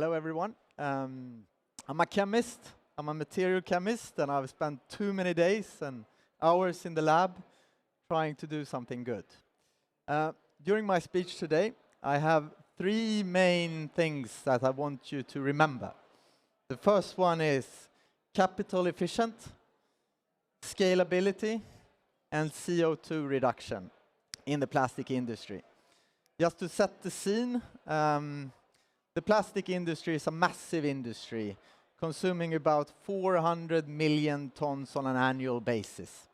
Hello, everyone. I'm a chemist. I'm a material chemist, and I've spent too many days and hours in the lab trying to do something good. During my speech today, I have three main things that I want you to remember. The first one is capital efficient, scalability, and CO2 reduction in the plastic industry. Just to set the scene, the plastic industry is a massive industry, consuming about 400 million tons on an annual basis.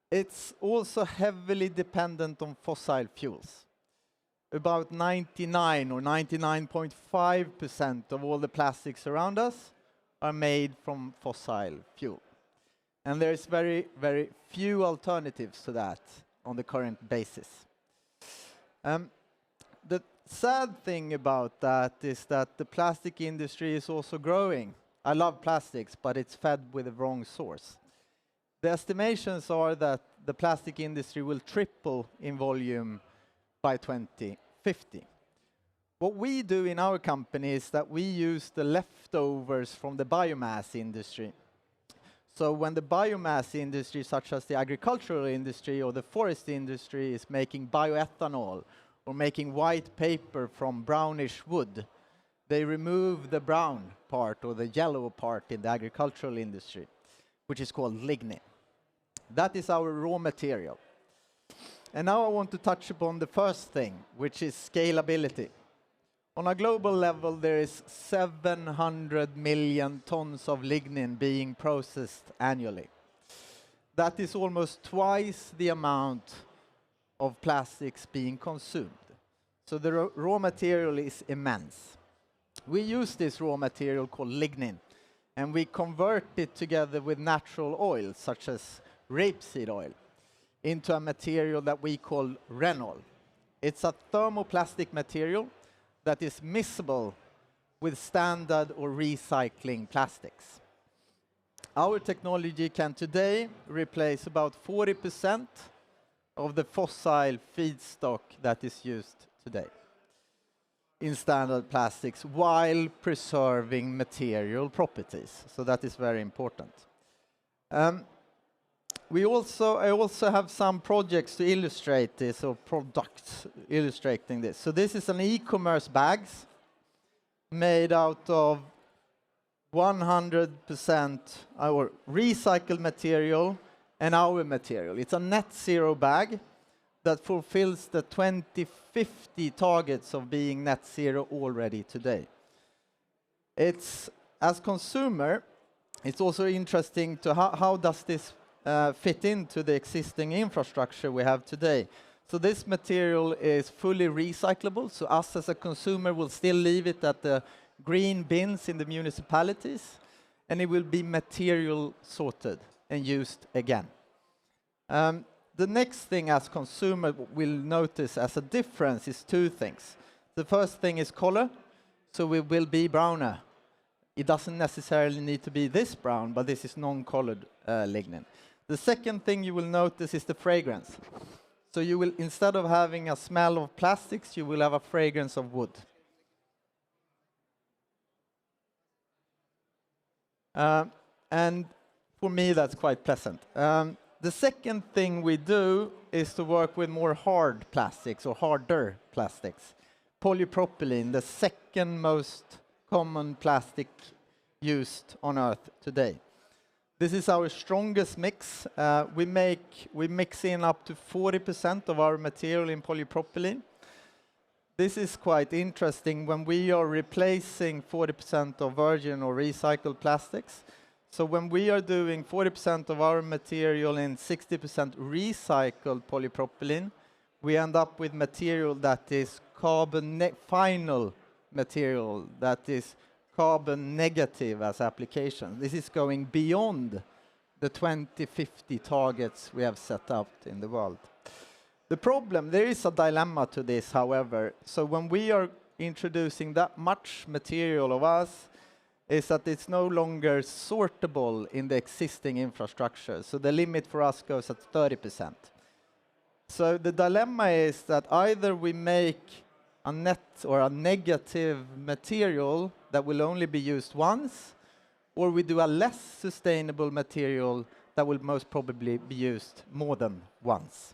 It's also heavily dependent on fossil fuels. About 99 or 99.5% of all the plastics around us are made from fossil fuel. And there's very, very few alternatives to that on the current basis. The sad thing about that is that the plastic industry is also growing. I love plastics, but it's fed with the wrong source. The estimations are that the plastic industry will triple in volume by 2050. What we do in our company is that we use the leftovers from the biomass industry. So when the biomass industry, such as the agricultural industry or the forest industry, is making bioethanol or making white paper from brownish wood, they remove the brown part or the yellow part in the agricultural industry, which is called lignin. That is our raw material. And now I want to touch upon the first thing, which is scalability. On a global level, there is 700 million tons of lignin being processed annually. That is almost twice the amount of plastics being consumed. So the raw material is immense. We use this raw material called lignin, and we convert it together with natural oil, such as rapeseed oil, into a material that we call renol. It's a thermoplastic material that is miscible with standard or recycling plastics. Our technology can today replace about 40% of the fossil feedstock that is used today in standard plastics while preserving material properties. So that is very important. I also have some projects to illustrate this, or products illustrating this. So this is an e-commerce bags made out of 100% our recycled material and our material. It's a net zero bag that fulfills the 2050 targets of being net zero already today. It's, as consumer, it's also interesting to how does this fit into the existing infrastructure we have today. So this material is fully recyclable, so us as a consumer will still leave it at the green bins in the municipalities, and it will be material sorted and used again. The next thing as consumer will notice as a difference is two things. The first thing is color, so it will be browner. It doesn't necessarily need to be this brown, but this is non-colored lignin. The second thing you will notice is the fragrance. So you will, instead of having a smell of plastics, you will have a fragrance of wood. And for me, that's quite pleasant. The second thing we do is to work with more hard plastics or harder plastics. Polypropylene, the second most common plastic used on Earth today. This is our strongest mix. We mix in up to 40% of our material in polypropylene. This is quite interesting when we are replacing 40% of virgin or recycled plastics. So when we are doing 40% of our material in 60% recycled polypropylene, we end up with material that is final material that is carbon negative as application. This is going beyond the 2050 targets we have set out in the world. The problem, there is a dilemma to this, however. So when we are introducing that much material of us, is that it's no longer sortable in the existing infrastructure. So the limit for us goes at 30%. So the dilemma is that either we make a net or a negative material that will only be used once, or we do a less sustainable material that will most probably be used more than once.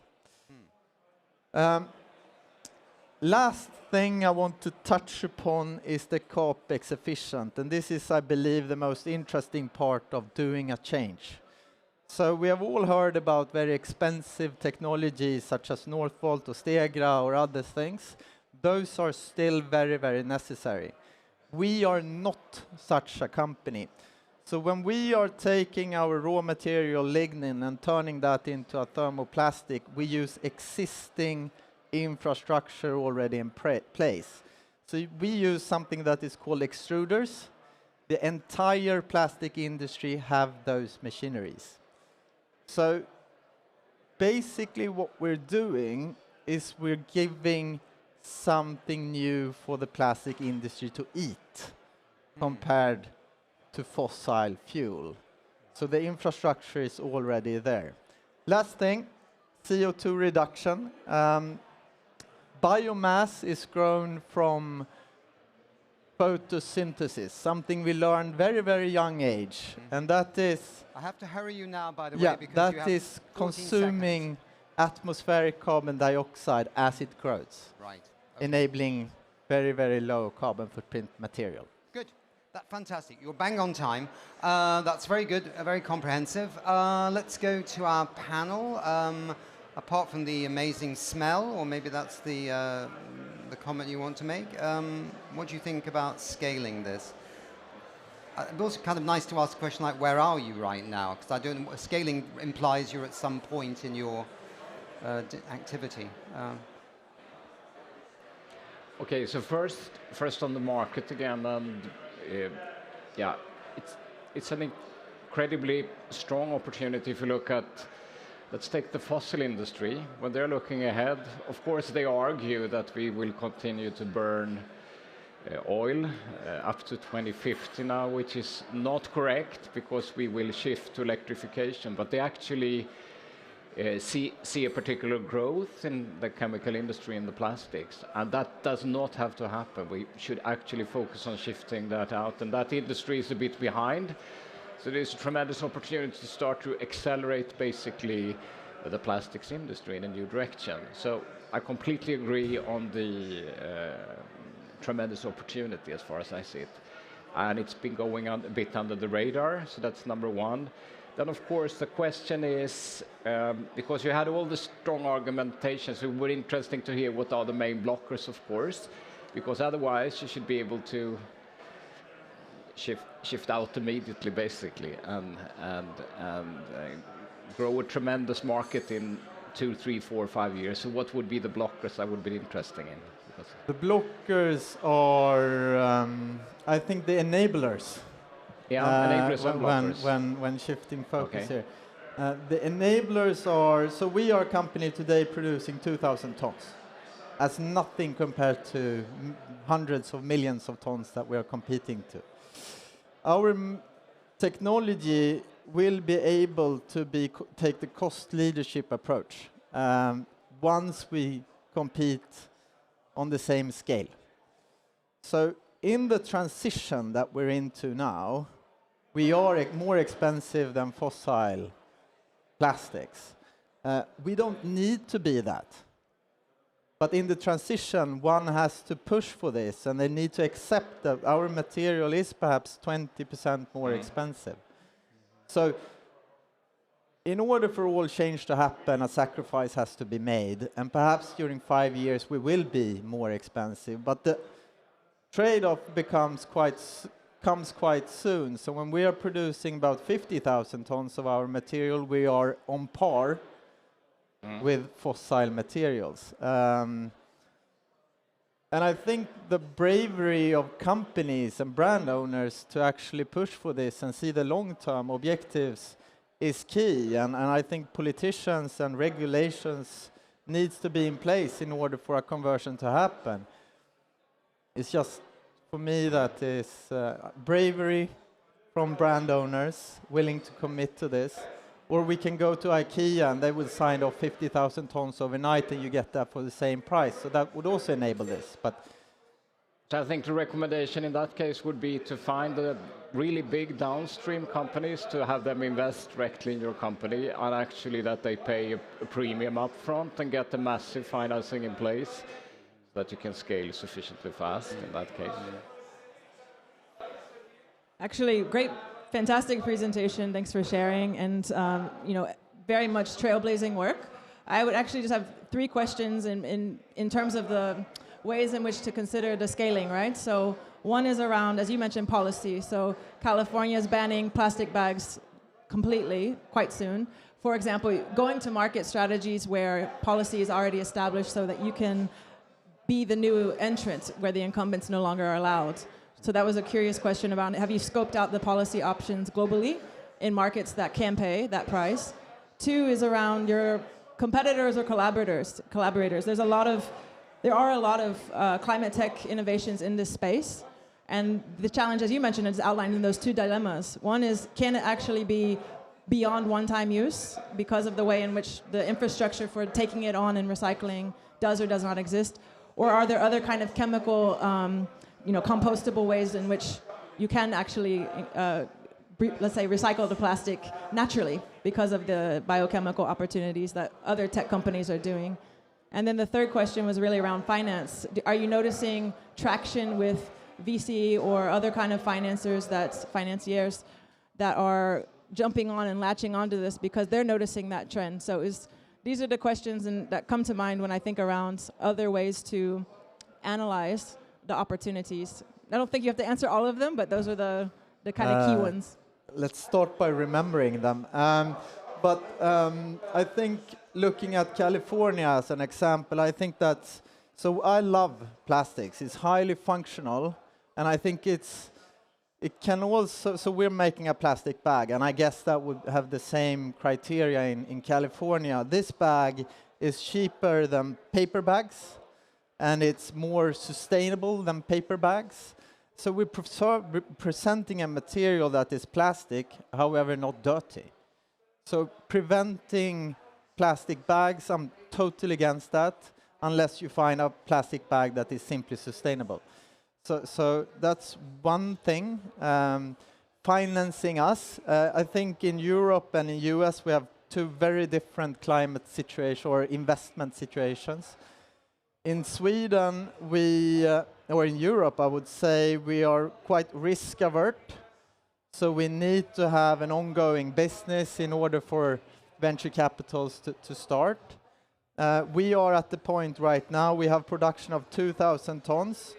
Last thing I want to touch upon is the CapEx efficient, and this is, I believe, the most interesting part of doing a change. So we have all heard about very expensive technologies such as Northvolt or Stegra or other things. Those are still very, very necessary. We are not such a company. So when we are taking our raw material lignin and turning that into a thermoplastic, we use existing infrastructure already in place. So we use something that is called extruders. The entire plastic industry have those machineries. So basically what we're doing is we're giving something new for the plastic industry to eat compared to fossil fuel. So the infrastructure is already there. Last thing, CO2 reduction. Biomass is grown from photosynthesis, something we learned very, very young age. And that is... I have to hurry you now, by the way, because you have that is 14 consuming seconds. atmospheric carbon dioxide as it grows, Right. Okay. enabling very, very low carbon footprint material. Good. That's fantastic. You're bang on time. That's very good, very comprehensive. Let's go to our panel. Apart from the amazing smell, or maybe that's the comment you want to make, what do you think about scaling this? It's also kind of nice to ask a question like, where are you right now? Because I don't know, scaling implies you're at some point in your activity. Okay, so first on the market again, and yeah, it's an incredibly strong opportunity if you look at, let's take the fossil industry. When they're looking ahead, of course they argue that we will continue to burn oil up to 2050 now, which is not correct because we will shift to electrification, but they actually see a particular growth in the chemical industry and the plastics, and that does not have to happen. We should actually focus on shifting that out, and that industry is a bit behind. So there's a tremendous opportunity to start to accelerate basically the plastics industry in a new direction. So I completely agree on the tremendous opportunity as far as I see it. And it's been going on a bit under the radar, so that's number one. Then of course the question is, because you had all the strong argumentations, it would be interesting to hear what are the main blockers, of course, because otherwise you should be able to shift out immediately, basically, and grow a tremendous market in 2, 3, 4, 5 years. So what would be the blockers I would be interested in? The blockers are, I think, the enablers. Yeah, enablers and blockers. When shifting focus Okay. here. The enablers are, so we are a company today producing 2,000 tons. That's nothing compared to hundreds of millions of tons that we are competing to. Our technology will be able to take the cost leadership approach once we compete on the same scale. So in the transition that we're into now, we are more expensive than fossil plastics. We don't need to be that. But in the transition, one has to push for this, and they need to accept that our material is perhaps 20% more expensive. So in order for all change to happen, a sacrifice has to be made, and perhaps during 5 years we will be more expensive, but the trade-off comes quite soon. So when we are producing about 50,000 tons of our material, we are on par with fossil materials. And I think the bravery of companies and brand owners to actually push for this and see the long-term objectives is key. And I think politicians and regulations needs to be in place in order for a conversion to happen. It's just, for me, that is bravery from brand owners willing to commit to this, Or we can go to IKEA and they will sign off 50,000 tons overnight and you get that for the same price. So that would also enable this. But So I think the recommendation in that case would be to find the really big downstream companies to have them invest directly in your company, and actually that they pay a premium up front and get the massive financing in place so that you can scale sufficiently fast in that case. Actually, great, fantastic presentation. Thanks for sharing, and very much trailblazing work. I would actually just have 3 questions in terms of the ways in which to consider the scaling, right? So one is around, as you mentioned, policy. So California is banning plastic bags completely quite soon. For example, going to market strategies where policy is already established so that you can be the new entrant where the incumbents no longer are allowed. So that was a curious question about, have you scoped out the policy options globally in markets that can pay that price? 2 is around your competitors or collaborators. There are a lot of climate tech innovations in this space, and the challenge, as you mentioned, is outlined in those 2 dilemmas. One is, can it actually be beyond one-time use because of the way in which the infrastructure for taking it on and recycling does or does not exist? Or are there other kind of chemical, compostable ways in which you can actually, let's say, recycle the plastic naturally because of the biochemical opportunities that other tech companies are doing? And then the 3rd question was really around finance. Are you noticing traction with VC or other kind of financiers that are jumping on and latching onto this because they're noticing that trend? So these are the questions that come to mind when I think around other ways to analyze the opportunities. I don't think you have to answer all of them, but those are the kind of key ones. Let's start by remembering them. But I think looking at California as an example, I think that's, so I love plastics. It's highly functional, and I think it can also, so we're making a plastic bag, and I guess that would have the same criteria in California. This bag is cheaper than paper bags, and it's more sustainable than paper bags. So we're presenting a material that is plastic, however not dirty. So preventing plastic bags, I'm totally against that, unless you find a plastic bag that is simply sustainable. So that's one thing. Financing us, I think in Europe and in US we have 2 very different climate situations or investment situations. In Sweden, or in Europe, I would say we are quite risk avert. So we need to have an ongoing business in order for venture capitals to start. We are at the point right now, we have production of 2,000 tons.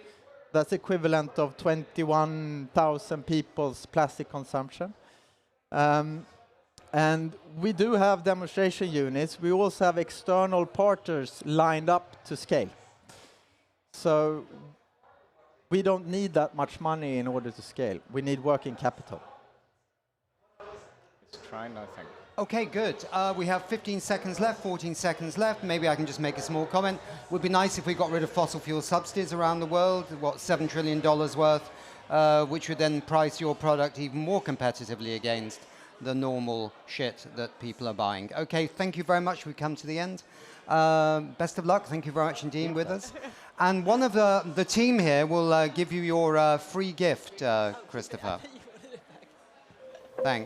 That's equivalent of 21,000 people's plastic consumption. And we do have demonstration units. We also have external partners lined up to scale. So we don't need that much money in order to scale. We need working capital. It's trying, I think. Okay, good. We have 15 seconds left, 14 seconds left. Maybe I can just make a small comment. It would be nice if we got rid of fossil fuel subsidies around the world, what, $7 trillion worth, which would then price your product even more competitively against the normal shit that people are buying. Okay, thank you very much. We've come to the end. Best of luck. Thank you very much indeed with us. And one of the team here will give you your free gift, Christopher.